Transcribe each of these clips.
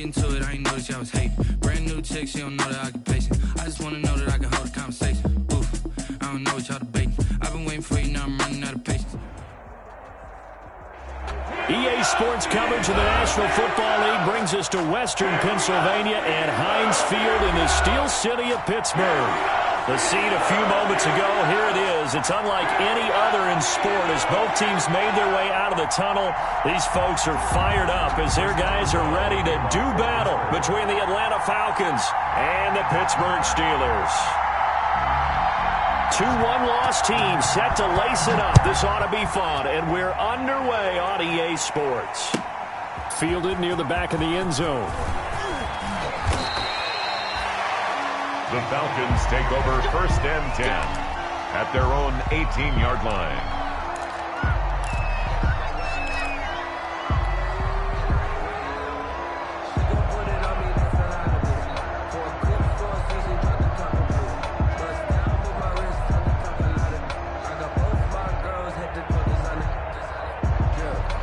into it, I ain't noticed y'all was hating. Brand new chick, she don't know the occupation. I just wanna know that I can hold a conversation. Oof, I don't know what y'all debating. I've been waiting for you, now I'm running out of patience. EA Sports coverage of the National Football League brings us to Western Pennsylvania and Heinz Field in the Steel City of Pittsburgh. The scene a few moments ago, here it is. It's unlike any other in sport as both teams made their way out of the tunnel. These folks are fired up as their guys are ready to do battle between the Atlanta Falcons and the Pittsburgh Steelers. 2 one-loss teams set to lace it up. This ought to be fun, and we're underway on EA Sports. Fielded near the back of the end zone. The Falcons take over 1st and 10 at their own 18-yard line.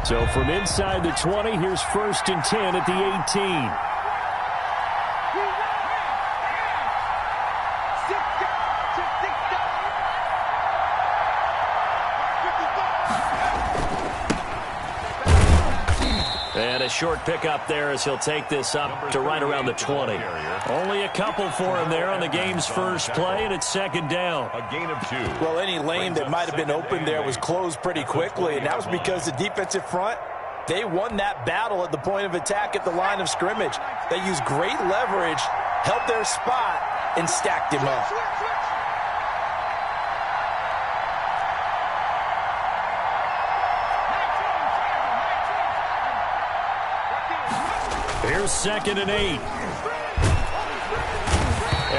So from inside the 20, here's 1st and 10 at the 18. And a short pickup there as he'll take this up to right around the 20. Only a couple for him there on the game's first play, and it's 2nd down. A gain of 2. Well, any lane that might have been open there was closed pretty quickly, and that was because the defensive front, they won that battle at the point of attack at the line of scrimmage. They used great leverage, held their spot, and stacked him up. Here's 2nd and 8.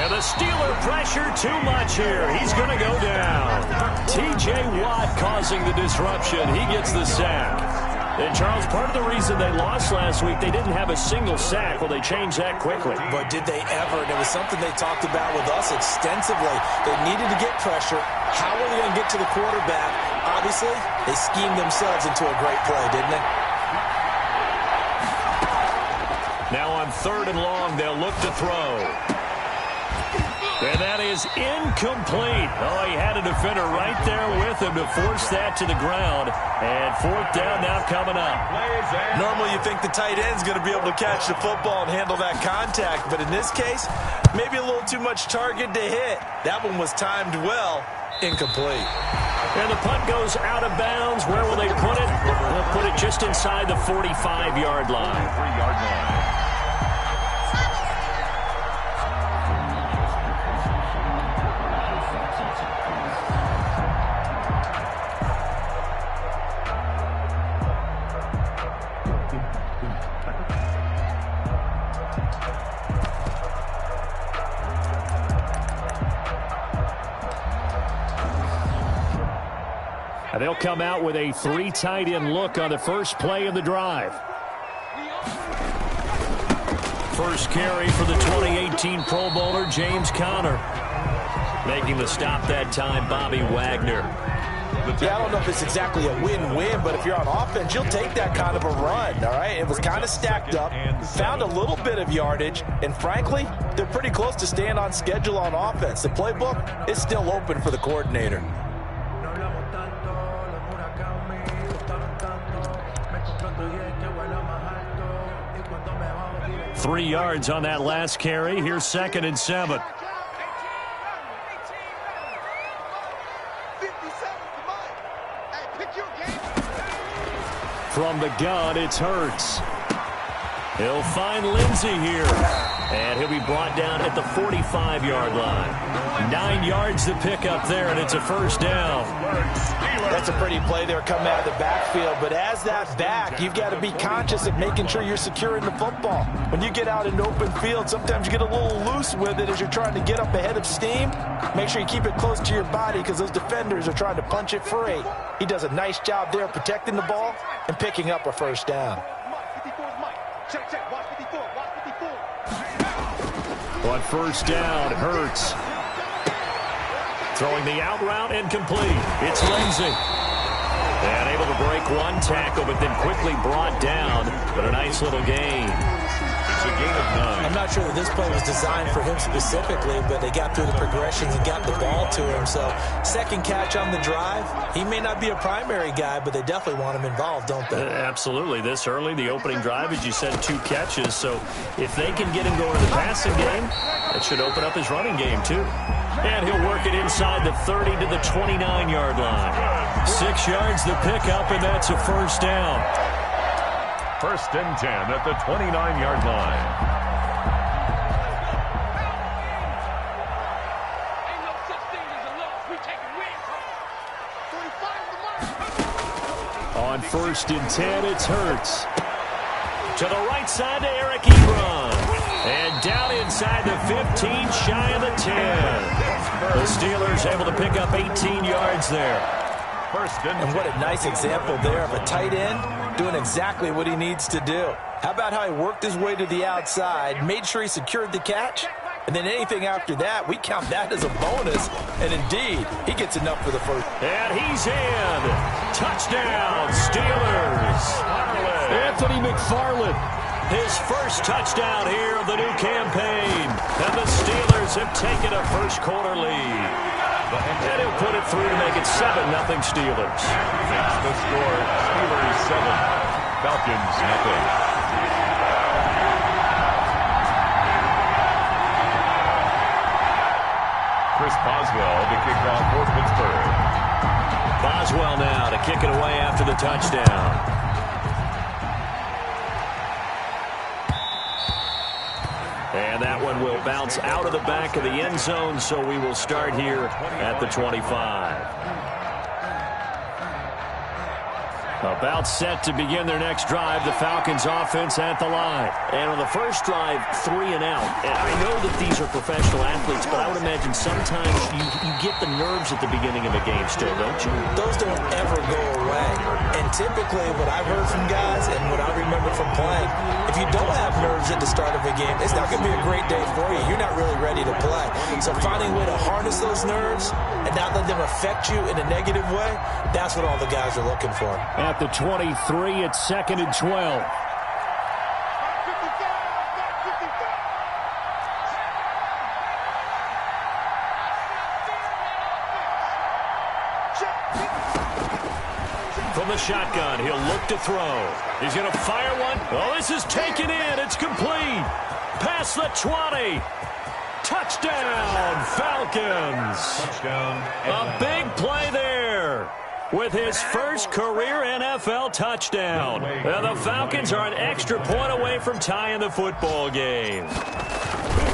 And the Steeler pressure too much here. He's going to go down. T.J. Watt causing the disruption. He gets the sack. And, Charles, part of the reason they lost last week, they didn't have a single sack. Well, they changed that quickly. But did they ever? And it was something they talked about with us extensively. They needed to get pressure. How are they going to get to the quarterback? Obviously, they schemed themselves into a great play, didn't they? Now on 3rd and long, they'll look to throw. And that is incomplete. Oh, he had a defender right there with him to force that to the ground. And 4th down now coming up. Normally you think the tight end's going to be able to catch the football and handle that contact. But in this case, maybe a little too much target to hit. That one was timed well. Incomplete. And the punt goes out of bounds. Where will they put it? They'll put it just inside the 45-yard line. 3-yard line. They'll come out with a 3 tight end look on the first play of the drive. First carry for the 2018 Pro Bowler, James Conner. Making the stop that time, Bobby Wagner. Yeah, I don't know if it's exactly a win-win, but if you're on offense, you'll take that kind of a run, all right? It was kind of stacked up, found a little bit of yardage, and frankly, they're pretty close to staying on schedule on offense. The playbook is still open for the coordinator. 3 yards on that last carry. Here's 2nd and 7. From the gun, it's Hurts. He'll find Lindsey here. And he'll be brought down at the 45-yard line. 9 yards to pick up there, and it's a 1st down. That's a pretty play there coming out of the backfield. But as that back, you've got to be conscious of making sure you're securing the football. When you get out in open field, sometimes you get a little loose with it as you're trying to get up ahead of steam. Make sure you keep it close to your body because those defenders are trying to punch it free. He does a nice job there protecting the ball and picking up a 1st down. On 1st down, Hurts. Throwing the out route and complete. It's Lindsey. And able to break one tackle, but then quickly brought down. But a nice little gain. It's a gain of 9. I'm not sure that this play was designed for him specifically, but they got through the progressions and got the ball to him. So second catch on the drive. He may not be a primary guy, but they definitely want him involved, don't they? Absolutely. This early, the opening drive, as you said, 2 catches. So if they can get him going in the passing game, that should open up his running game too. And he'll work it inside the 30 to the 29-yard line. 6 yards the pickup, and that's a first down. First and 10 at the 29-yard line. On first and 10, it's Hurts. To the right side to Eric Ebron. And down inside the 15, shy of the 10. The Steelers able to pick up 18 yards there. And what a nice example there of a tight end doing exactly what he needs to do. How about how he worked his way to the outside, made sure he secured the catch, and then anything after that, we count that as a bonus. And indeed, he gets enough for the first. And he's in. Touchdown, Steelers. Anthony McFarland. His first touchdown here of the new campaign. And the Steelers have taken a first quarter lead. And he'll put it through to make it 7-0 Steelers. Makes the score Steelers 7, Falcons 0. Chris Boswell to kick off for Pittsburgh. Boswell now to kick it away after the touchdown. And that one will bounce out of the back of the end zone, so we will start here at the 25. About set to begin their next drive, the Falcons offense at the line. And on the first drive, 3 and out. And I know that these are professional athletes, but I would imagine sometimes you get the nerves at the beginning of a game still, don't you? Those don't ever go away. And typically what I've heard from guys and what I remember from playing, if you don't have nerves at the start of a game, it's not going to be a great day for you. You're not really ready to play. So finding a way to harness those nerves and not let them affect you in a negative way, that's what all the guys are looking for. At the 23, it's 2nd and 12. From the shotgun, he'll look to throw. He's going to fire one. Oh, this is taken in. It's complete. Past the 20. Touchdown, Falcons. Touchdown. A big play there with his first career NFL touchdown. And the Falcons are an extra point away from tying the football game.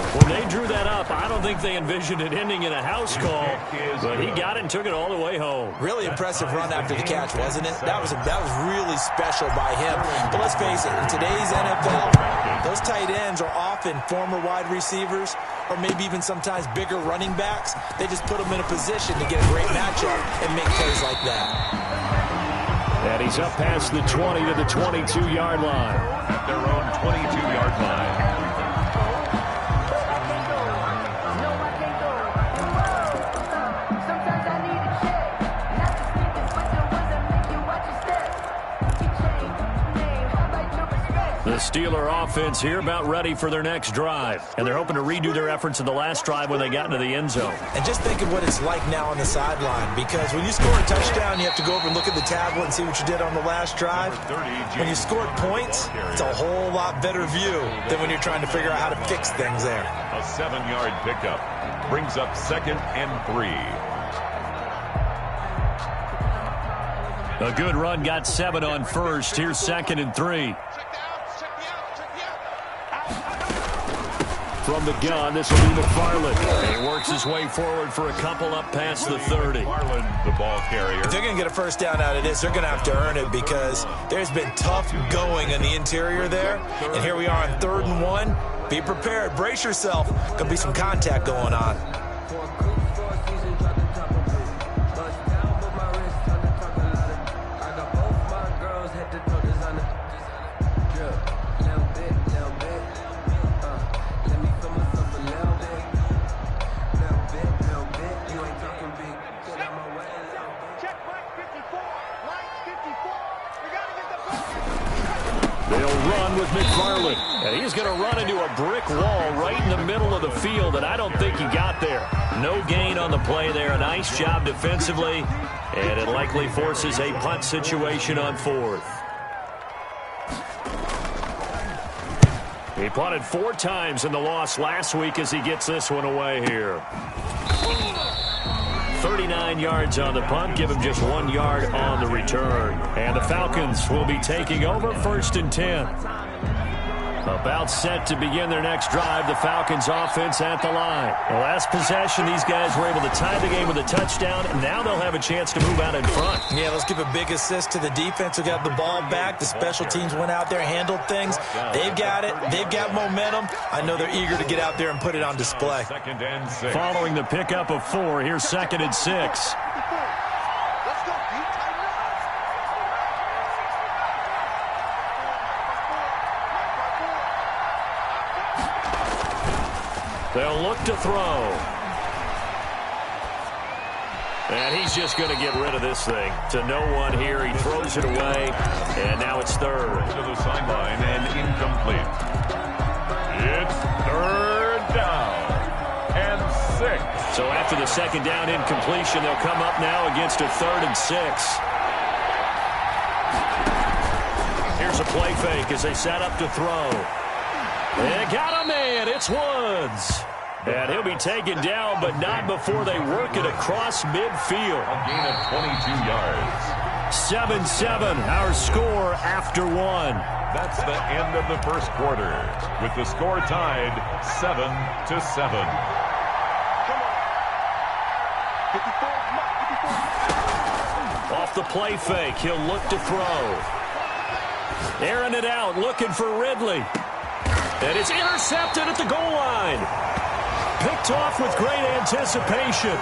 When they drew that up, I don't think they envisioned it ending in a house call, but he got it and took it all the way home. Really impressive run after the catch, wasn't it? That was really special by him. But let's face it, in today's NFL, those tight ends are often former wide receivers or maybe even sometimes bigger running backs. They just put them in a position to get a great matchup and make plays like that. And he's up past the 20 to the 22-yard line. At their own 22-yard line. The Steeler offense here about ready for their next drive. And they're hoping to redo their efforts in the last drive when they got into the end zone. And just think of what it's like now on the sideline, because when you score a touchdown, you have to go over and look at the tablet and see what you did on the last drive. When you scored points, it's a whole lot better view than when you're trying to figure out how to fix things there. A 7-yard pickup brings up 2nd and 3. A good run got 7 on first. Here's 2nd and 3. From the gun, this will be McFarland. And he works his way forward for a couple up past the 30. McFarland, the ball carrier. If they're going to get a first down out of this, they're going to have to earn it, because there's been tough going in the interior there. And here we are on 3rd and 1. Be prepared. Brace yourself. Going to be some contact going on. run with McFarland. And he's going to run into a brick wall right in the middle of the field, and I don't think he got there. No gain on the play there. A nice job defensively, and it likely forces a punt situation on 4th. He punted 4 times in the loss last week as he gets this one away here. 39 yards on the punt, give him just 1 yard on the return. And the Falcons will be taking over 1st and 10. About set to begin their next drive, the Falcons offense at the line. The last possession, these guys were able to tie the game with a touchdown, and now they'll have a chance to move out in front. Yeah, let's give a big assist to the defense who got the ball back. The special teams went out there, handled things. They've got it. They've got momentum. I know they're eager to get out there and put it on display. Following the pickup of 4, here's 2nd and 6. They'll look to throw. And he's just going to get rid of this thing. To no one here. He throws it away. And now it's 3rd. To the sideline and incomplete. It's 3rd down and 6. So after the 2nd down incompletion, they'll come up now against a 3rd and 6. Here's a play fake as they set up to throw. They got a man. It's Woods. And he'll be taken down, but not before they work it across midfield. A gain of 22 yards. 7-7, our score after 1. That's the end of the first quarter, with the score tied 7-7. Off the play fake, he'll look to throw. Airing it out, looking for Ridley. And it's intercepted at the goal line. Picked off with great anticipation.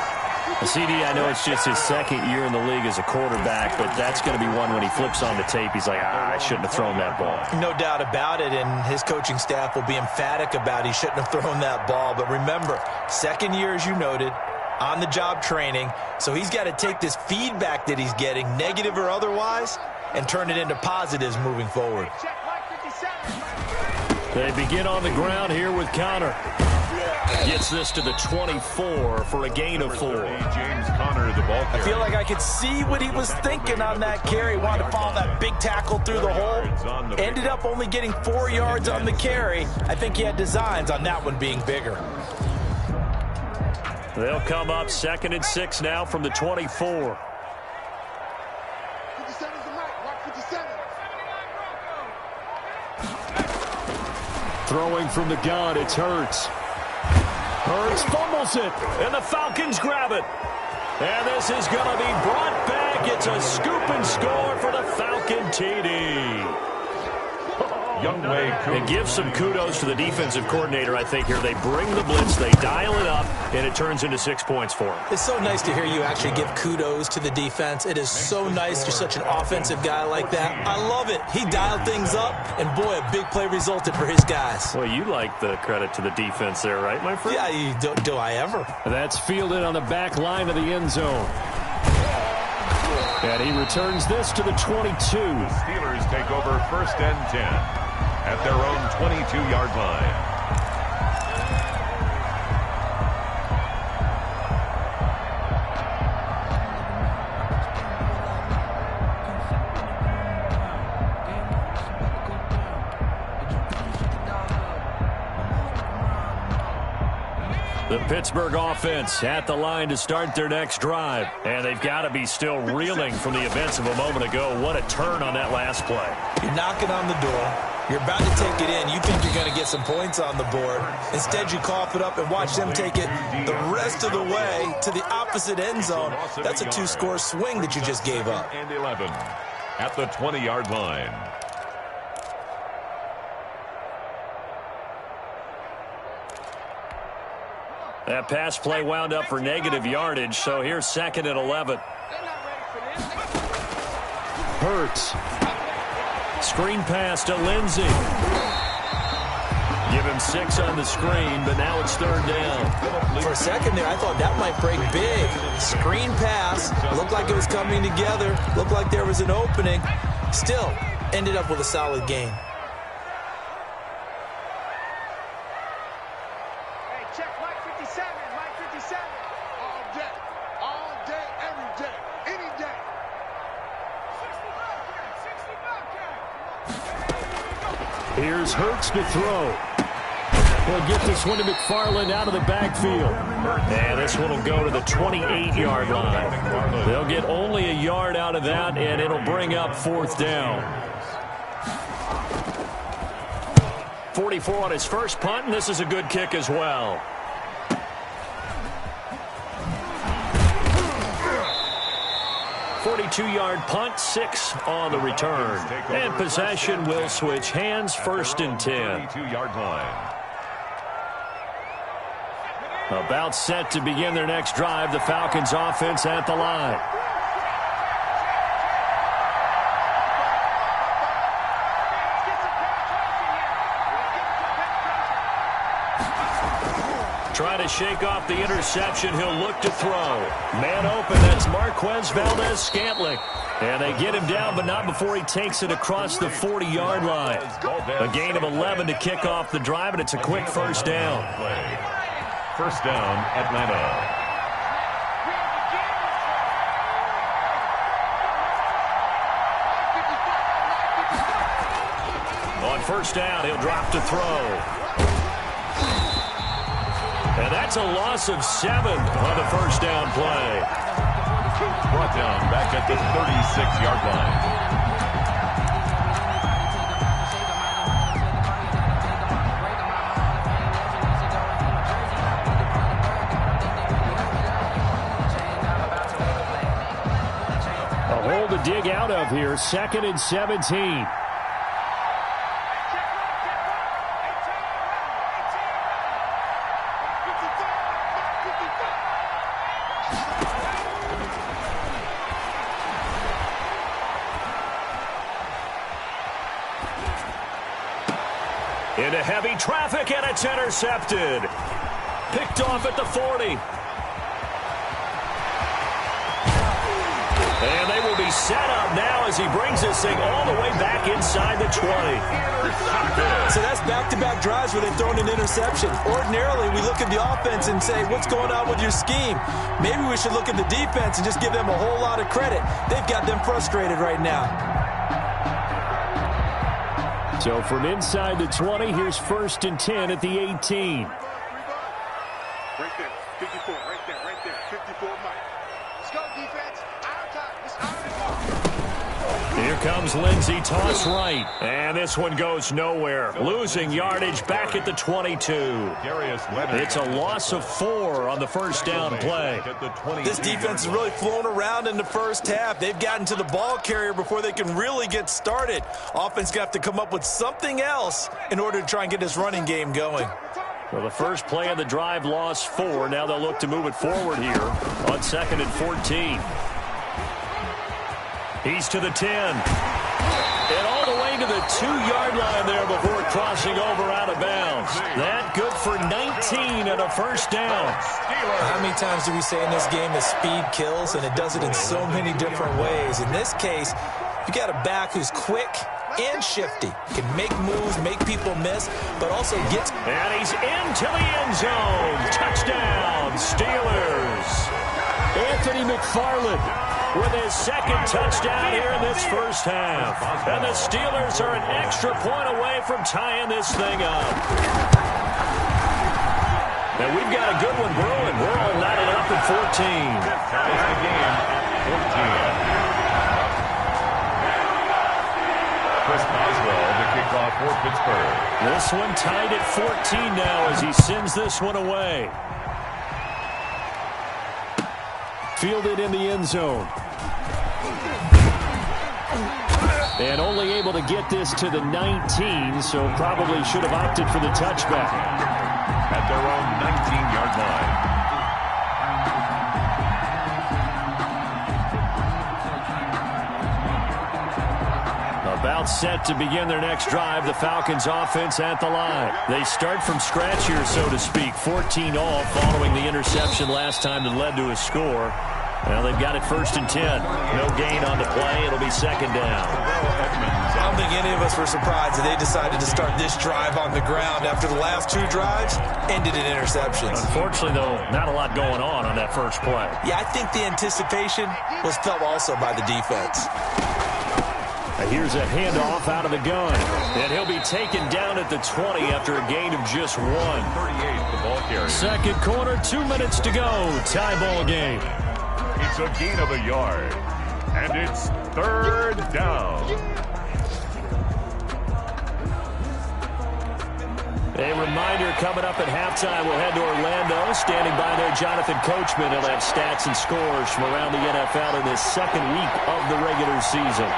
CD, I know it's just his 2nd year in the league as a quarterback, but that's going to be one when he flips on the tape. He's like, I shouldn't have thrown that ball. No doubt about it, and his coaching staff will be emphatic about he shouldn't have thrown that ball. But remember, 2nd year, as you noted, on-the-job training, so he's got to take this feedback that he's getting, negative or otherwise, and turn it into positives moving forward. They begin on the ground here with Conner. Gets this to the 24 for a gain of 4. James Conner, the ball carrier. I feel like I could see what he was thinking on that carry. Wanted to follow that big tackle through the hole. Ended up only getting 4 yards on the carry. I think he had designs on that one being bigger. They'll come up 2nd and 6 now from the 24. Throwing from the gun, it's Hurts. Hurts fumbles it, and the Falcons grab it. And this is going to be brought back. It's a scoop and score for the Falcon TD. And give some kudos to the defensive coordinator, I think, here. They bring the blitz, they dial it up, and it turns into 6 points for them. It's so nice to hear you actually give kudos to the defense. It is so nice. You're such an offensive guy like that. I love it. He dialed things up, and boy, a big play resulted for his guys. Well, you like the credit to the defense there, right, my friend? Yeah, do I ever? That's fielded on the back line of the end zone. And he returns this to the 22. The Steelers take over 1st and 10. At their own 22-yard line. The Pittsburgh offense at the line to start their next drive. And they've got to be still reeling from the events of a moment ago. What a turn on that last play. You're knocking on the door. You're about to take it in. You think you're going to get some points on the board. Instead, you cough it up and watch them take it the rest of the way to the opposite end zone. That's a 2-score swing that you just gave up. And 11 at the 20-yard line. That pass play wound up for negative yardage, so here's 2nd and 11. Hurts. Screen pass to Lindsey. Give him 6 on the screen, but now it's 3rd down. For a second there, I thought that might break big. Screen pass. Looked like it was coming together. Looked like there was an opening. Still, ended up with a solid gain. Here's Hurts to throw. He'll get this one to McFarland out of the backfield. And this one will go to the 28-yard line. They'll get only a yard out of that, and it'll bring up 4th down. 44 on his first punt, and this is a good kick as well. .42-yard punt, 6 on the return. And possession will switch hands, 1st and 10. 22-yard line. About set to begin their next drive, the Falcons offense at the line. Trying to shake off the interception. He'll look to throw. Man open. That's Marquez Valdes-Scantling. And they get him down, but not before he takes it across the 40-yard line. A gain of 11 to kick off the drive, and it's a quick 1st down. 1st down, Atlanta. On 1st down, he'll drop to throw. And that's a loss of 7 on the 1st down play. Brought down back at the 36-yard line. A hole to dig out of here, 2nd and 17. Into heavy traffic, and it's intercepted. Picked off at the 40. And they will be set up now as he brings this thing all the way back inside the 20. So that's back-to-back drives where they've thrown an interception. Ordinarily, we look at the offense and say, what's going on with your scheme? Maybe we should look at the defense and just give them a whole lot of credit. They've got them frustrated right now. So from inside the 20, here's 1st and 10 at the 18. Right there, 54, right there, 54, Mike. Let's go, defense. Our time. It's our. Here comes Lindsey, toss right. And this one goes nowhere. Losing yardage back at the 22. It's a loss of 4 on the 1st down play. This defense has really flown around in the first half. They've gotten to the ball carrier before they can really get started. Offense going to have to come up with something else in order to try and get this running game going. Well, the first play of the drive lost 4. Now they'll look to move it forward here on 2nd and 14. He's to the 10. And all the way to the 2-yard line there before crossing over out of bounds. That good for 19 and a 1st down. How many times do we say in this game that speed kills, and it does it in so many different ways? In this case, you got a back who's quick and shifty. Can make moves, make people miss, but also gets... And he's into the end zone. Touchdown, Steelers. Anthony McFarland with his 2nd touchdown here in this first half. And the Steelers are an extra point away from tying this thing up. And we've got a good one brewing. We're all knotted up at 14. Ties the game at 14. Chris Boswell, the kickoff for Pittsburgh. This one tied at 14 now as he sends this one away. Fielded in the end zone. And only able to get this to the 19, so probably should have opted for the touchback. At their own 19-yard line. About set to begin their next drive, the Falcons offense at the line. They start from scratch here, so to speak. 14 all following the interception last time that led to a score. Well, they've got it 1st and 10. No gain on the play. It'll be 2nd down. I don't think any of us were surprised that they decided to start this drive on the ground after the last 2 drives ended in interceptions. Unfortunately, though, not a lot going on that first play. Yeah, I think the anticipation was felt also by the defense. Here's a handoff out of the gun. And he'll be taken down at the 20 after a gain of just 1. 38, the ball carrier. Second quarter, 2 minutes to go. Tie ball game. It's a gain of a yard. And it's third down. A reminder coming up at halftime. We'll head to Orlando. Standing by there, Jonathan Coachman. He'll have stats and scores from around the NFL in this second week of the regular season.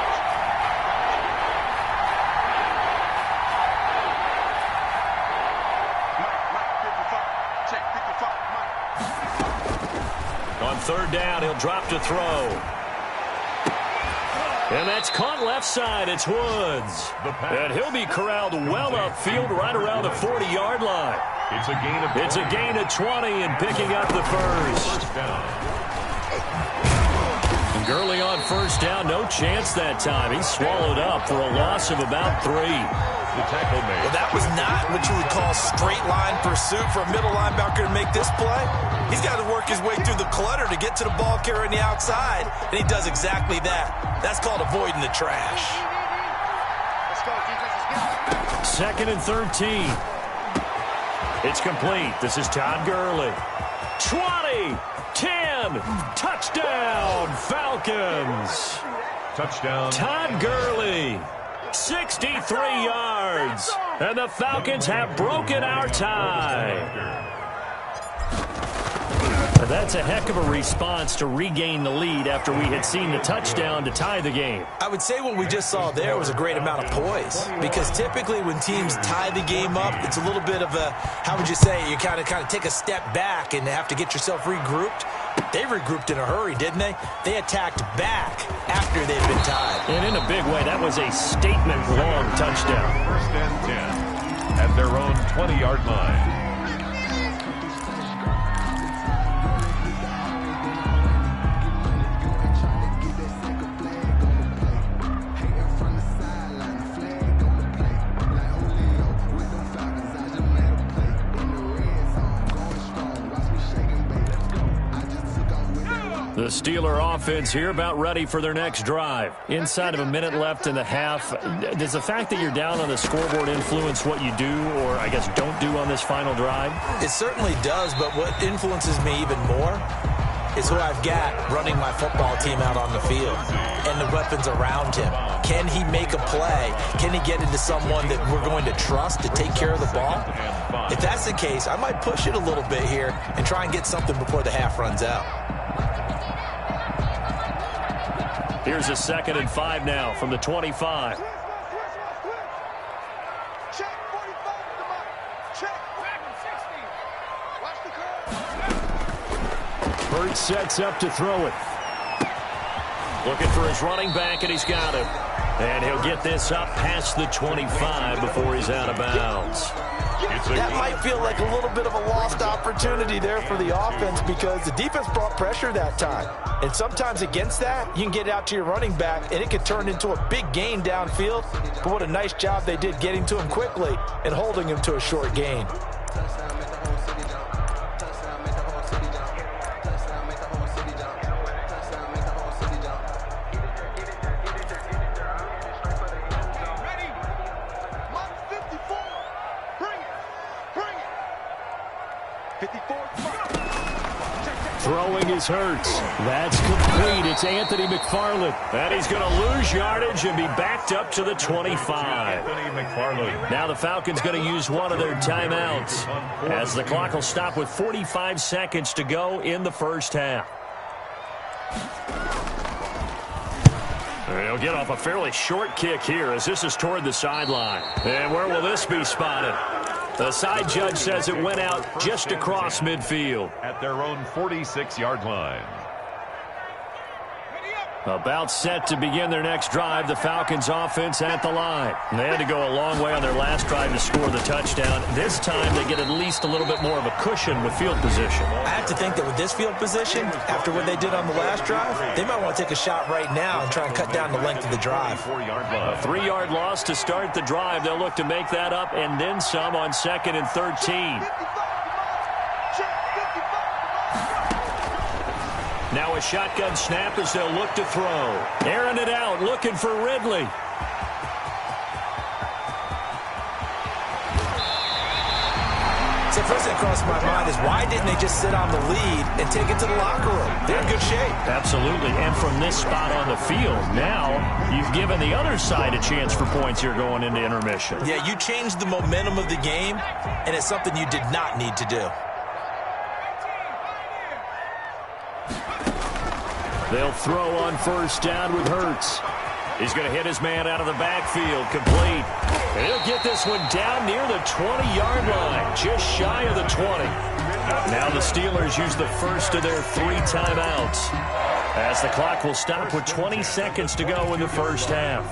On third down, he'll drop to throw. And that's caught left side. It's Woods. And he'll be corralled well upfield right around the 40-yard line. It's a gain of 20 and picking up the first. And Gurley on first down. No chance that time. He's swallowed up for a loss of about 3. The tackle made. Well, that was not what you would call straight line pursuit for a middle linebacker to make this play. He's got to work his way through the clutter to get to the ball carrier on the outside, and he does exactly that. That's called avoiding the trash. Second and 13. It's complete. This is Todd Gurley. 20, 10, touchdown, Falcons. Touchdown. Todd Gurley, 63 yards. And the Falcons have broken our tie. That's a heck of a response to regain the lead after we had seen the touchdown to tie the game. I would say what we just saw there was a great amount of poise, because typically when teams tie the game up, it's a little bit of a, how would you say, you kind of take a step back and have to get yourself regrouped. They regrouped in a hurry, didn't they? They attacked back after they'd been tied. And in a big way, that was a statement-long touchdown. First and 10 at their own 20-yard line. The Steeler offense here about ready for their next drive. Inside of a minute left in the half. Does the fact that you're down on the scoreboard influence what you do, or I guess don't do on this final drive? It certainly does, but what influences me even more is who I've got running my football team out on the field and the weapons around him. Can he make a play? Can he get into someone that we're going to trust to take care of the ball? If that's the case, I might push it a little bit here and try and get something before the half runs out. Here's a 2nd and 5 now from the 25. Check 45 to the mark. Check 60. Watch the curve. Burt sets up to throw it. Looking for his running back, and he's got him. And he'll get this up past the 25 before he's out of bounds. That might feel like a little bit of a lost opportunity there for the offense, because the defense brought pressure that time. And sometimes against that, you can get it out to your running back, and it could turn into a big gain downfield. But what a nice job they did getting to him quickly and holding him to a short gain. Throwing is Hurts. That's complete. It's Anthony McFarland. And he's going to lose yardage and be backed up to the 25. Now the Falcons going to use one of their timeouts, as the clock will stop with 45 seconds to go in the first half. He'll get off a fairly short kick here, as this is toward the sideline. And where will this be spotted? The side judge says it went out just across midfield. At their own 46-yard line. About set to begin their next drive, the Falcons offense at the line. They had to go a long way on their last drive to score the touchdown. This time they get at least a little bit more of a cushion with field position. I have to think that with this field position, after what they did on the last drive, they might want to take a shot right now and try and cut down the length of the drive. A 3-yard loss to start the drive. They'll look to make that up and then some on 2nd and 13. Now a shotgun snap as they'll look to throw. Airing it out, looking for Ridley. first thing that crossed my mind is why didn't they just sit on the lead and take it to the locker room? They're in good shape. Absolutely. And from this spot on the field, now you've given the other side a chance for points here going into intermission. Yeah, you changed the momentum of the game, and it's something you did not need to do. They'll throw on first down with Hurts. He's going to hit his man out of the backfield, complete. And he'll get this one down near the 20-yard line, just shy of the 20. Now the Steelers use the first of their 3 timeouts, as the clock will stop with 20 seconds to go in the first half.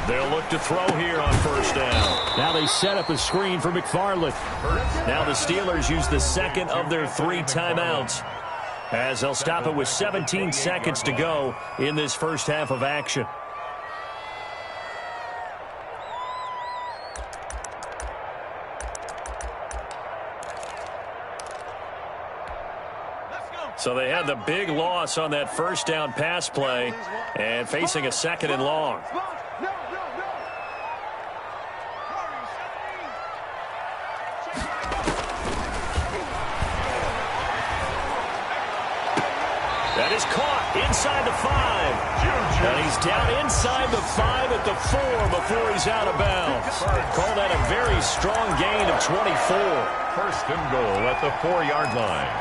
They'll look to throw here on first down. Now they set up a screen for McFarland. Now the Steelers use the second of their 3 timeouts, as they'll stop it with 17 seconds to go in this first half of action. So they had the big loss on that first down pass play and facing a second and long. That is caught inside the 5. And he's down inside the 5 at the 4 before he's out of bounds. Call that a very strong gain of 24. First and goal at the 4-yard line.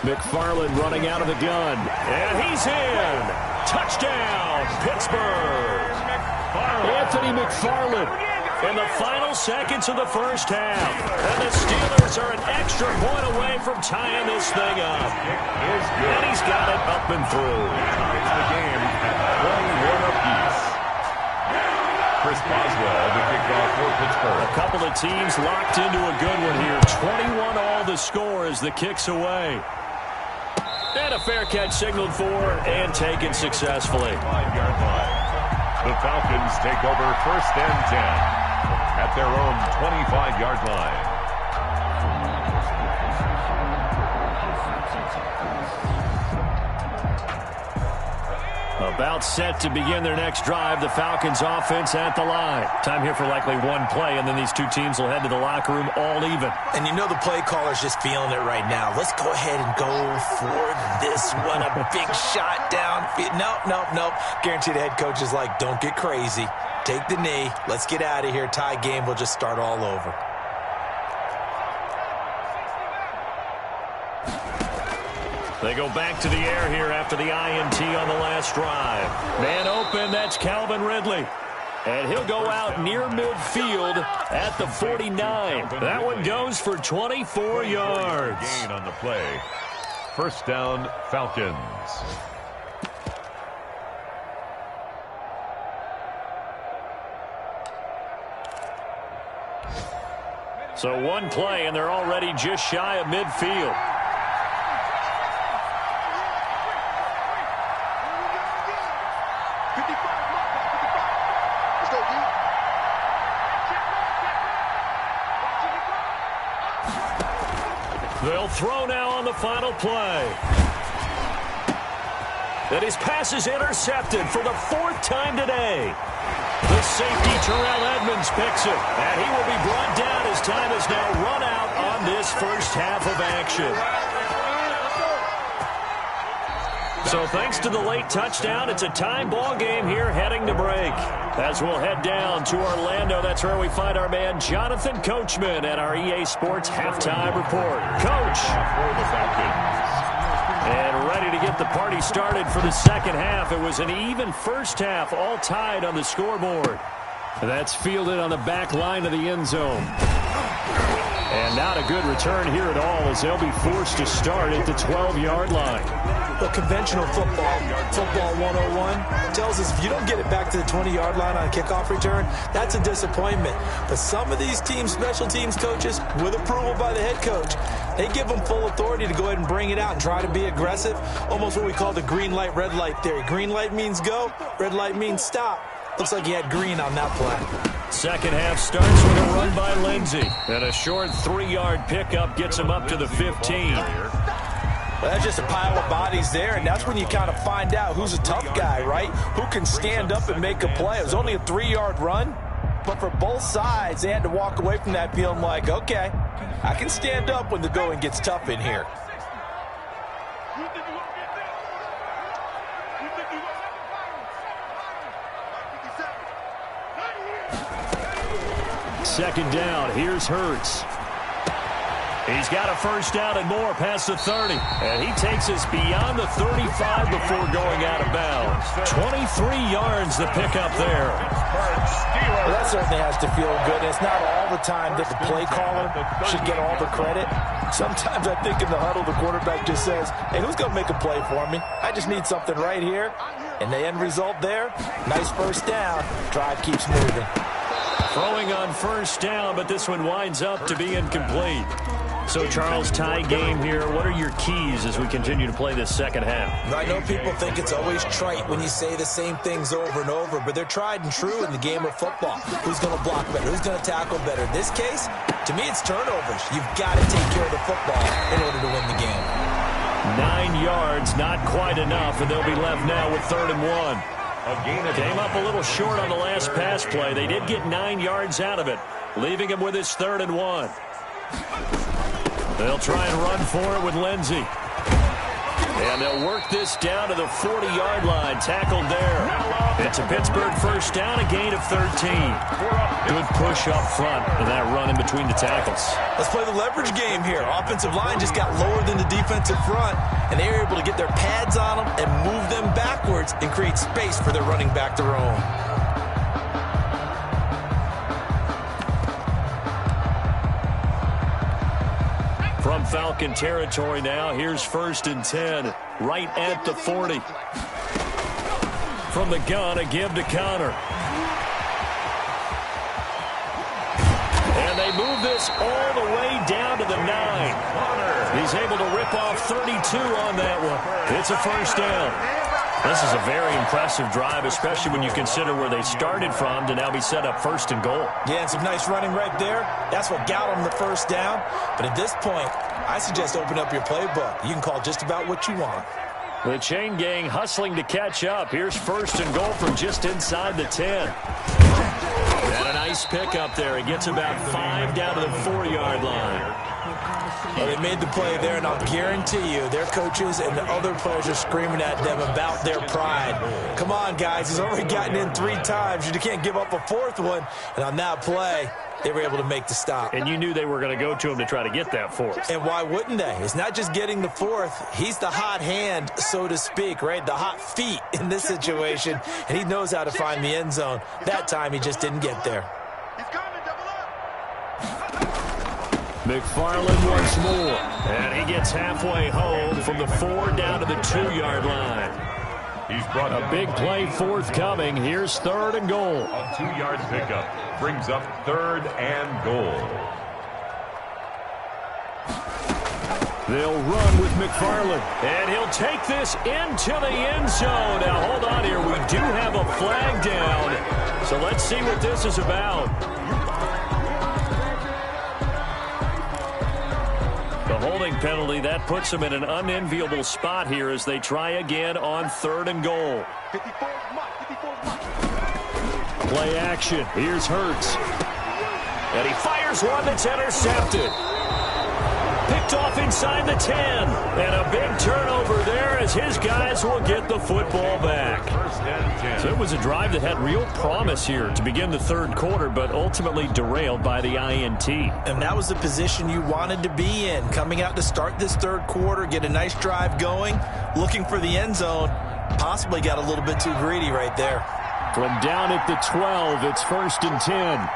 McFarland running out of the gun. And he's in. Touchdown, Pittsburgh. Anthony McFarland in the final seconds of the first half. And the Steelers are an extra point away from tying this thing up. And he's got it up and through. It's the game at 21 apiece. Chris Boswell, the kickoff for Pittsburgh. A couple of teams locked into a good one here. 21 all the score as the kick's away. And a fair catch signaled for and taken successfully. 5-yard line. The Falcons take over first and 10 at their own 25-yard line. About set to begin their next drive. The Falcons offense at the line. Time here for likely one play, and then these two teams will head to the locker room all even. And you know the play caller's just feeling it right now. Let's go ahead and go for this one. A big shot down. Nope. Guaranteed the head coach is like, don't get crazy. Take the knee. Let's get out of here. Tie game. We'll just start all over. They go back to the air here after the INT on the last drive. Man open, that's Calvin Ridley. And he'll go out near midfield at the 49. That one goes for 24 yards. Gain on the play. First down, Falcons. So one play, and they're already just shy of midfield. They'll throw now on the final play. And his pass is intercepted for the 4th time today. The safety, Terrell Edmonds, picks it. And he will be brought down as time has now run out on this first half of action. So thanks to the late touchdown, it's a time ball game here heading to break. As we'll head down to Orlando, that's where we find our man Jonathan Coachman at our EA Sports Halftime Report. Coach. For the Falcons. And ready to get the party started for the second half. It was an even first half, all tied on the scoreboard. That's fielded on the back line of the end zone. And not a good return here at all, as they'll be forced to start at the 12-yard line. Well, conventional football 101, tells us if you don't get it back to the 20-yard line on a kickoff return, that's a disappointment. But some of these teams, special teams coaches, with approval by the head coach, They give them full authority to go ahead and bring it out and try to be aggressive. Almost what we call the green light, red light theory. Green light means go, red light means stop. Looks like he had green on that play. Second half starts with a run by Lindsey. And a short 3-yard pickup gets him up to the 15. Well, that's just a pile of bodies there, and that's when you kind of find out who's a tough guy, right? Who can stand up and make a play. It was only a 3-yard run, but for both sides, they had to walk away from that feeling like, okay, I can stand up when the going gets tough in here. Second down, here's Hurts. He's got a first down and more past the 30. And he takes us beyond the 35 before going out of bounds. 23 yards the pickup there. Well, that certainly has to feel good. It's not all the time that the play caller should get all the credit. Sometimes I think in the huddle, the quarterback just says, hey, who's going to make a play for me? I just need something right here. And the end result there, nice first down. Drive keeps moving. Throwing on first down, but this one winds up to be incomplete. So, Charles, tie game here. What are your keys as we continue to play this second half? I know people think it's always trite when you say the same things over and over, but they're tried and true in the game of football. Who's going to block better? Who's going to tackle better? In this case, to me, it's turnovers. You've got to take care of the football in order to win the game. 9 yards, not quite enough, and they'll be left now with 3rd and 1. Came up a little short on the last pass play. They did get 9 yards out of it, leaving him with his 3rd and 1. They'll try and run for it with Lindsey. And they'll work this down to the 40-yard line. Tackled there. It's a Pittsburgh first down, a gain of 13. Good push up front and that run in between the tackles. Let's play the leverage game here. Offensive line just got lower than the defensive front, and they were able to get their pads on them and move them backwards and create space for their running back to roam. From Falcon territory now, here's 1st and 10, right at the 40. From the gun, a give to Connor. And they move this all the way down to the 9. He's able to rip off 32 on that one. It's a first down. This is a very impressive drive, especially when you consider where they started from to now be set up 1st and goal. Yeah, and some nice running right there. That's what got them the first down. But at this point, I suggest open up your playbook. You can call just about what you want. The chain gang hustling to catch up. Here's 1st and goal from just inside the 10. And a nice pickup there. It gets about 5 down to the 4-yard line. Well, they made the play there, and I'll guarantee you their coaches and the other players are screaming at them about their pride. Come on, guys. He's already gotten in 3 times. You can't give up a 4th one. And on that play, they were able to make the stop. And you knew they were going to go to him to try to get that 4th. And why wouldn't they? It's not just getting the 4th. He's the hot hand, so to speak, right? The hot feet in this situation. And he knows how to find the end zone. That time, he just didn't get there. McFarland once more. And he gets halfway home from the 4 down to the 2-yard line. He's brought a big play forthcoming. Here's 3rd and goal. A 2-yard pickup brings up 3rd and goal. They'll run with McFarland. And he'll take this into the end zone. Now, hold on here. We do have a flag down. So let's see what this is about. The holding penalty, that puts them in an unenviable spot here as they try again on 3rd and goal. Play action. Here's Hurts. And he fires one that's intercepted. Picked off inside the 10. And a big turnover there as his guys will get the football back. So it was a drive that had real promise here to begin the 3rd quarter, but ultimately derailed by the INT. And that was the position you wanted to be in. Coming out to start this 3rd quarter, get a nice drive going, looking for the end zone. Possibly got a little bit too greedy right there. From down at the 12, it's 1st and 10.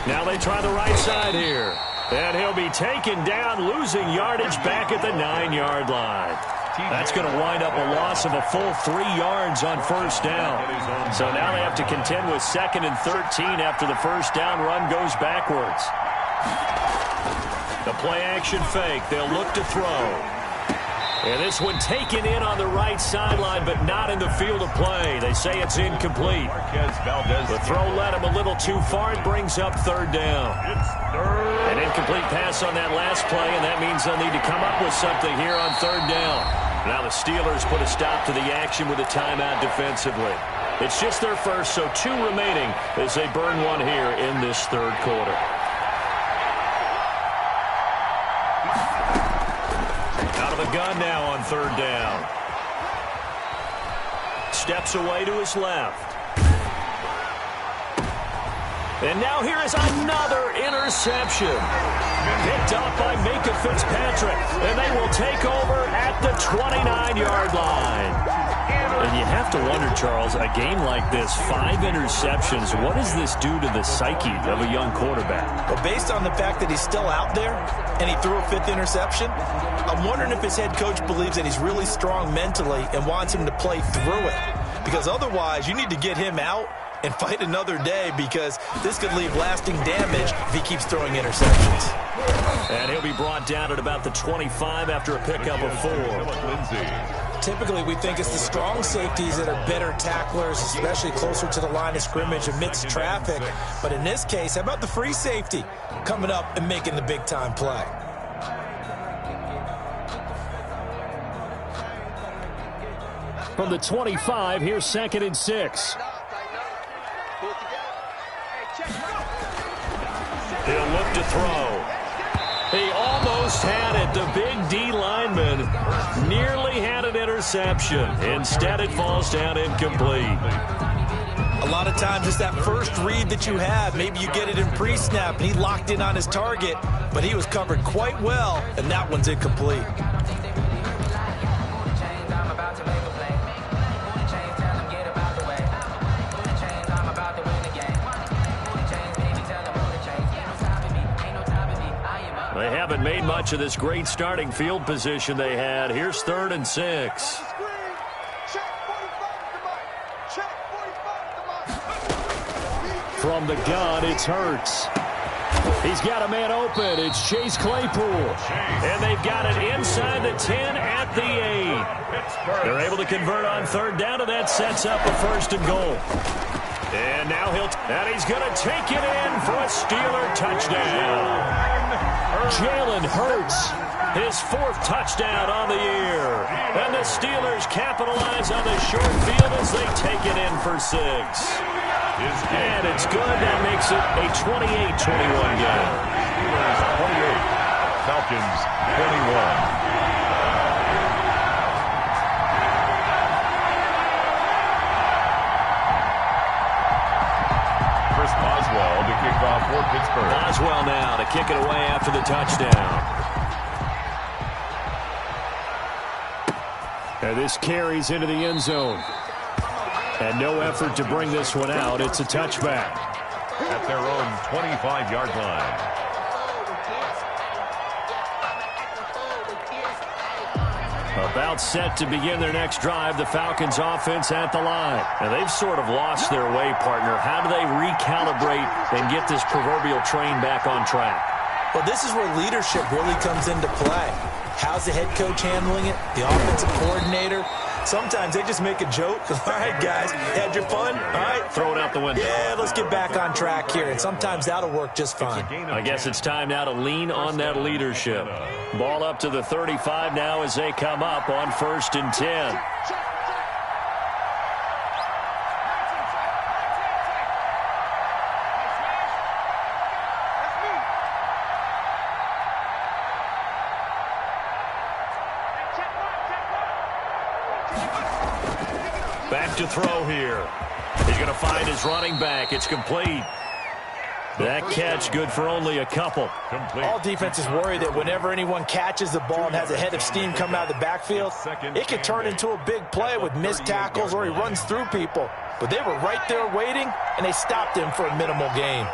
Now they try the right side here. And he'll be taken down, losing yardage back at the 9-yard line. That's going to wind up a loss of a full 3 yards on first down. So now they have to contend with 2nd and 13 after the first down run goes backwards. The play action fake. They'll look to throw. And this one taken in on the right sideline, but not in the field of play. They say it's incomplete. The throw led him a little too far. It brings up 3rd down. An incomplete pass on that last play, and that means they'll need to come up with something here on 3rd down. Now the Steelers put a stop to the action with a timeout defensively. It's just their first, so 2 remaining as they burn one here in this 3rd quarter. The gun now on 3rd down. Steps away to his left. And now here is another interception. Picked up by Minkah Fitzpatrick. And they will take over at the 29-yard line. And you have to wonder, Charles, a game like this, 5 interceptions, what does this do to the psyche of a young quarterback? Well, based on the fact that he's still out there and he threw a 5th interception, I'm wondering if his head coach believes that he's really strong mentally and wants him to play through it. Because otherwise, you need to get him out and fight another day, because this could leave lasting damage if he keeps throwing interceptions. And he'll be brought down at about the 25 after a pickup of 4. Typically, we think it's the strong safeties that are better tacklers, especially closer to the line of scrimmage amidst traffic. But in this case, how about the free safety coming up and making the big-time play? From the 25, here's 2nd and 6. He'll look to throw. He almost had it. The big D lineman nearly had an interception. Instead, it falls down incomplete. A lot of times it's that first read that you have. Maybe you get it in pre-snap, and he locked in on his target, but he was covered quite well, and that one's incomplete. They haven't made much of this great starting field position they had. Here's 3rd and 6. From the gun, it's Hurts. He's got a man open. It's Chase Claypool. And they've got it inside the 10 at the 8. They're able to convert on 3rd down, and that sets up a 1st and goal. And now he's going to take it in for a Steeler touchdown. Jalen Hurts, his 4th touchdown on the year. And the Steelers capitalize on the short field as they take it in for 6. And it's good. That makes it a 28-21 game. Steelers 28, Falcons 21. Boswell to kick off for Pittsburgh. Boswell now to kick it away after the touchdown. And this carries into the end zone. And no effort to bring this one out. It's a touchback. At their own 25-yard line. About set to begin their next drive, the Falcons offense at the line. And they've sort of lost their way, partner. How do they recalibrate and get this proverbial train back on track? Well, this is where leadership really comes into play. How's the head coach handling it? The offensive coordinator? Sometimes they just make a joke. All right, guys, had your fun? All right. Throw it out the window. Yeah, let's get back on track here. And sometimes that'll work just fine. I guess it's time now to lean on that leadership. Ball up to the 35 now as they come up on 1st and 10. Back to throw here. He's going to find his running back. It's complete. That catch good for only a couple. All defenses worry that whenever anyone catches the ball and has a head of steam come out of the backfield, it can turn into a big play with missed tackles or he runs through people. But they were right there waiting, and they stopped him for a minimal gain.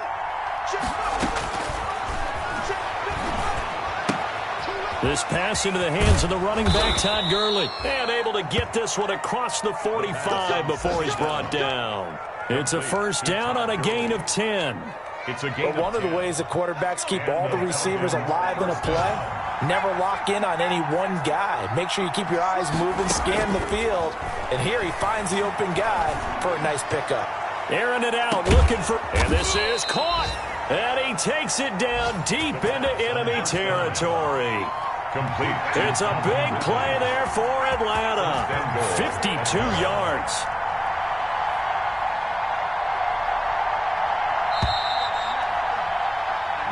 This pass into the hands of the running back, Todd Gurley. And able to get this one across the 45 before he's brought down. It's a first down on a gain of 10. It's a gain. But one of the ways the quarterbacks keep all the receivers alive in a play, never lock in on any one guy. Make sure you keep your eyes moving, scan the field. And here he finds the open guy for a nice pickup. Airing it out, looking for... And this is caught. And he takes it down deep into enemy territory. Complete. It's a big play there for Atlanta. 52 yards.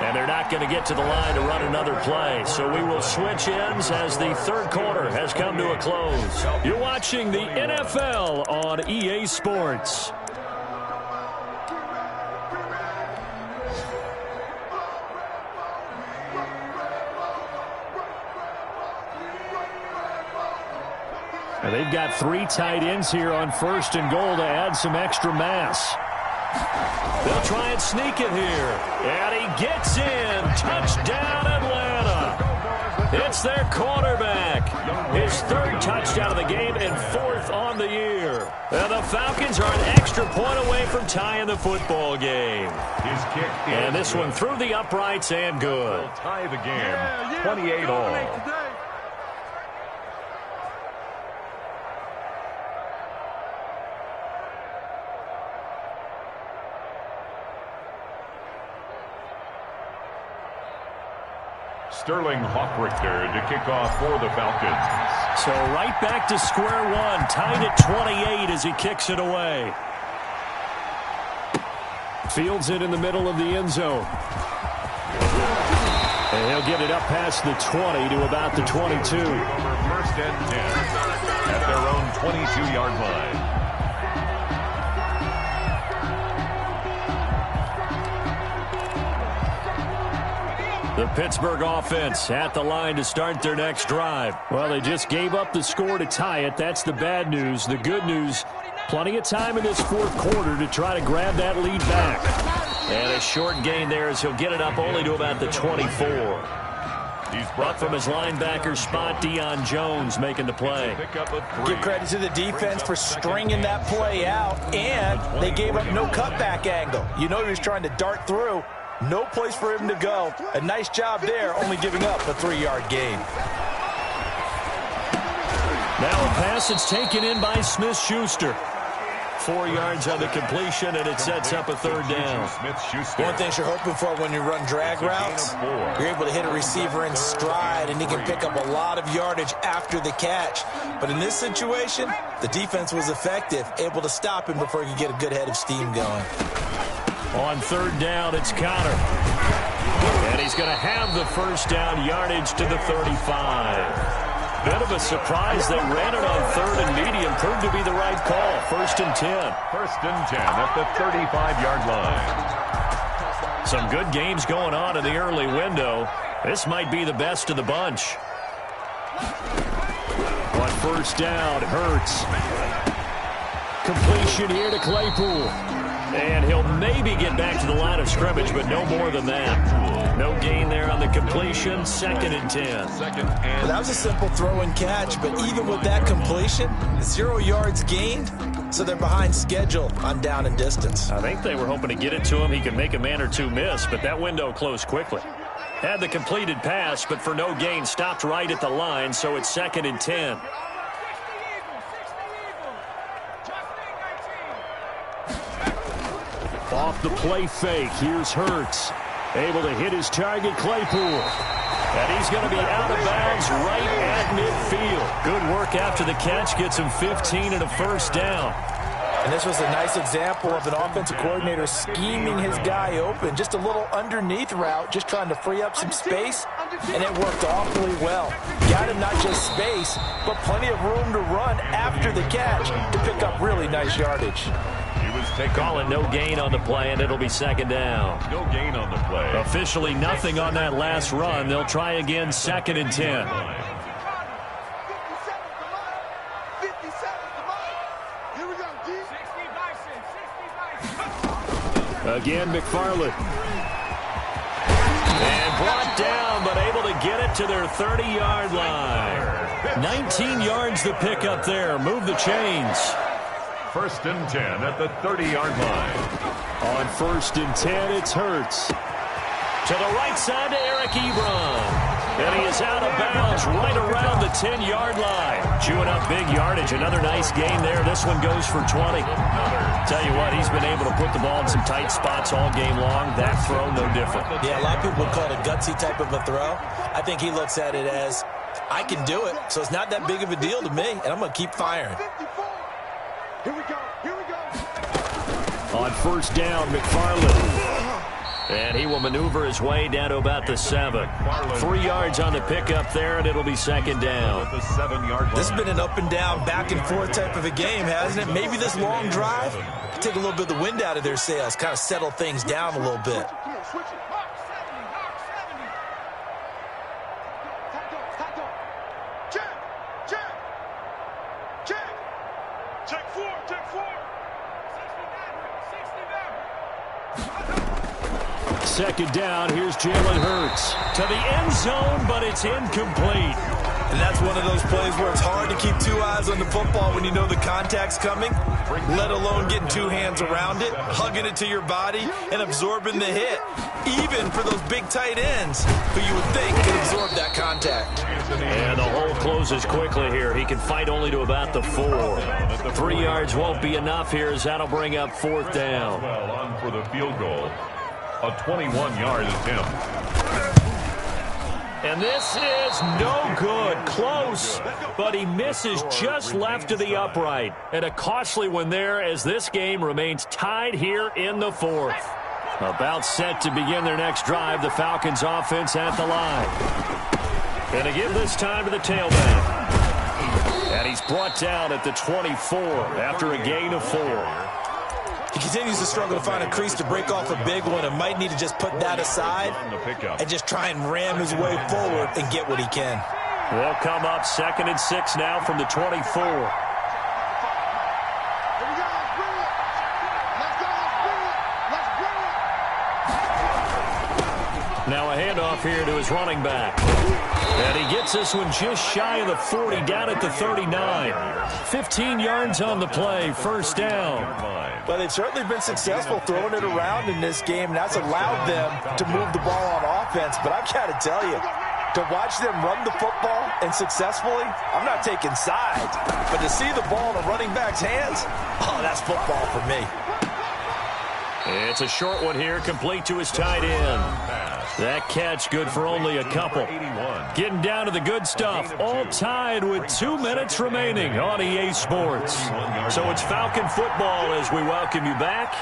And they're not going to get to the line to run another play. So we will switch ends as the third quarter has come to a close. You're watching the NFL on EA Sports. And they've got 3 tight ends here on first and goal to add some extra mass. They'll try and sneak it here. And he gets in. Touchdown, Atlanta. It's their quarterback. His 3rd touchdown of the game and 4th on the year. And the Falcons are an extra point away from tying the football game. His kick is and this one through the uprights and good. will tie the game, 28 all. Sterling Hawkrichter to kick off for the Falcons. So right back to square one, tied at 28 as he kicks it away. Fields it in the middle of the end zone. And he'll get it up past the 20 to about the 22. First and 10 at their own 22-yard line. The Pittsburgh offense at the line to start their next drive. Well, they just gave up the score to tie it. That's the bad news. The good news, plenty of time in this 4th quarter to try to grab that lead back. And a short gain there as he'll get it up only to about the 24. He's brought from his linebacker spot, Deion Jones making the play. Give credit to the defense for stringing that play out, and they gave up no cutback angle. You know he was trying to dart through. No place for him to go. A nice job there, only giving up a 3-yard gain. Now a pass that's taken in by Smith-Schuster. 4 yards on the completion, and it sets up a 3rd down. One thing you're hoping for when you run drag routes, you're able to hit a receiver in stride, and he can pick up a lot of yardage after the catch. But in this situation, the defense was effective, able to stop him before he could get a good head of steam going. On 3rd down, it's Conner. And he's going to have the first down, yardage to the 35. Bit of a surprise they ran it on 3rd and medium. Proved to be the right call. 1st and 10. 1st and 10 at the 35-yard line. Some good games going on in the early window. This might be the best of the bunch. On 1st down, Hurts. Completion here to Claypool. And he'll maybe get back to the line of scrimmage, but no more than that. No gain there on the completion. 2nd and 10. Well, that was a simple throw and catch, but even with that completion, 0 yards gained, so they're behind schedule on down and distance. I think they were hoping to get it to him. He could make a man or two miss, but that window closed quickly. Had the completed pass, but for no gain, stopped right at the line, so it's 2nd and 10. Off the play fake, here's Hurts. Able to hit his target, Claypool. And he's going to be out of bounds right at midfield. Good work after the catch, gets him 15 and a first down. And this was a nice example of an offensive coordinator scheming his guy open. Just a little underneath route, just trying to free up some space, and it worked awfully well. Got him not just space, but plenty of room to run after the catch to pick up really nice yardage. Calling no gain on the play, and it'll be 2nd down. No gain on the play. Officially nothing on that last run. They'll try again, 2nd and 10. Again, McFarland. And brought down, but able to get it to their 30-yard line. 19 yards to pick up there. Move the chains. 1st and 10 at the 30-yard line. On 1st and 10, it's Hurts. To the right side to Eric Ebron. And he is out of bounds right around the 10-yard line. Chewing up big yardage. Another nice gain there. This one goes for 20. Tell you what, he's been able to put the ball in some tight spots all game long. That throw, no different. Yeah, a lot of people would call it a gutsy type of a throw. I think he looks at it as, I can do it, so it's not that big of a deal to me, and I'm going to keep firing. Here we go. Here we go. On 1st down, McFarland. And he will maneuver his way down to about the 7. 3 yards on the pickup there, and it'll be 2nd down. The 7-yard line. This has been an up and down, back and forth type of a game, hasn't it? Maybe this long drive take a little bit of the wind out of their sails, kind of settle things down a little bit. Come on, switch it. Mark 70. Mark 70. Tight up. Check. Check. Check. Check 4. Check 4. 2nd down, here's Jalen Hurts. To the end zone, but it's incomplete. And that's one of those plays where it's hard to keep 2 eyes on the football when you know the contact's coming, let alone getting 2 hands around it, hugging it to your body, and absorbing the hit. Even for those big tight ends who you would think could absorb that contact. And the hole closes quickly here. He can fight only to about the 4. 3 yards won't be enough here as that'll bring up 4th down. Well, on for the field goal. A 21-yard attempt. And this is no good. Close, but he misses just left of the upright. And a costly one there as this game remains tied here in the 4th. About set to begin their next drive, the Falcons offense at the line. And to give this time to the tailback. And he's brought down at the 24 after a gain of 4. He continues to struggle to find a crease to break off a big one and might need to just put that aside and just try and ram his way forward and get what he can. Will come up 2nd and 6 now from the 24. Here we go. Let's bring it. Let's go. Let's bring it. Now a handoff here to his running back. And he gets this one just shy of the 40, down at the 39. 15 yards on the play, 1st down. Well, they've certainly been successful throwing it around in this game, and that's allowed them to move the ball on offense. But I've got to tell you, to watch them run the football and successfully, I'm not taking sides. But to see the ball in a running back's hands, oh, that's football for me. It's a short one here, complete to his tight end. That catch good for only a couple. Getting down to the good stuff, all tied with 2 minutes remaining on EA Sports. So it's Falcon football as we welcome you back.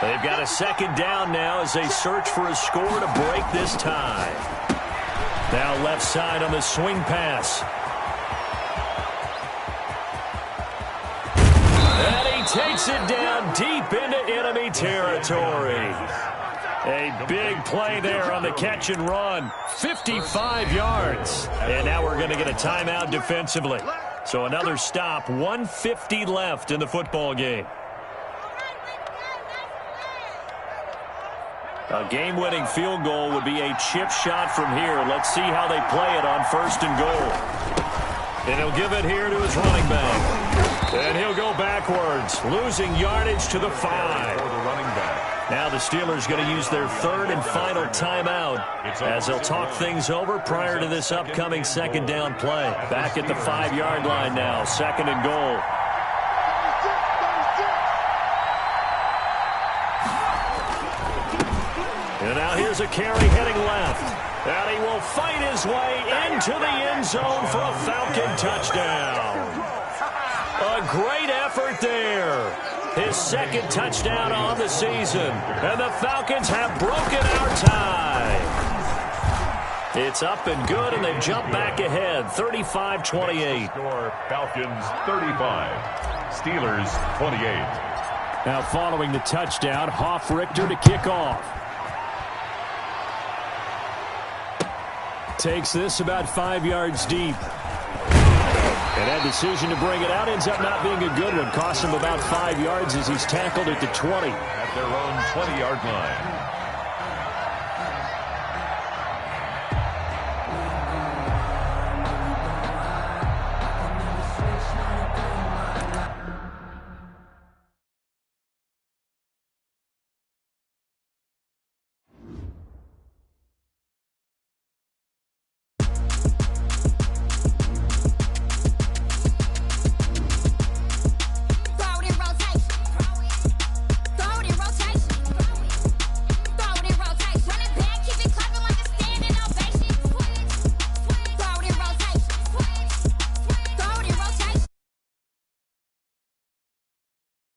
They've got a 2nd down now as they search for a score to break this tie. Now left side on the swing pass. And he takes it down deep into enemy territory. A big play there on the catch and run. 55 yards. And now we're going to get a timeout defensively. So another stop. 1:50 left in the football game. A game-winning field goal would be a chip shot from here. Let's see how they play it on 1st and goal. And he'll give it here to his running back. And he'll go backwards, losing yardage to the 5. Now the Steelers going to use their 3rd and final timeout as they'll talk things over prior to this upcoming 2nd down play. Back at the 5-yard line now, 2nd and goal. And now here's a carry heading left. And he will fight his way into the end zone for a Falcon touchdown. A great effort there. His 2nd touchdown on the season. And the Falcons have broken our tie. It's up and good, and they jump back ahead, 35-28. Score, Falcons 35, Steelers 28. Now following the touchdown, Hoff-Richter to kick off. Takes this about 5 yards deep. And that decision to bring it out ends up not being a good one. Costs him about 5 yards as he's tackled at the 20. At their own 20-yard line.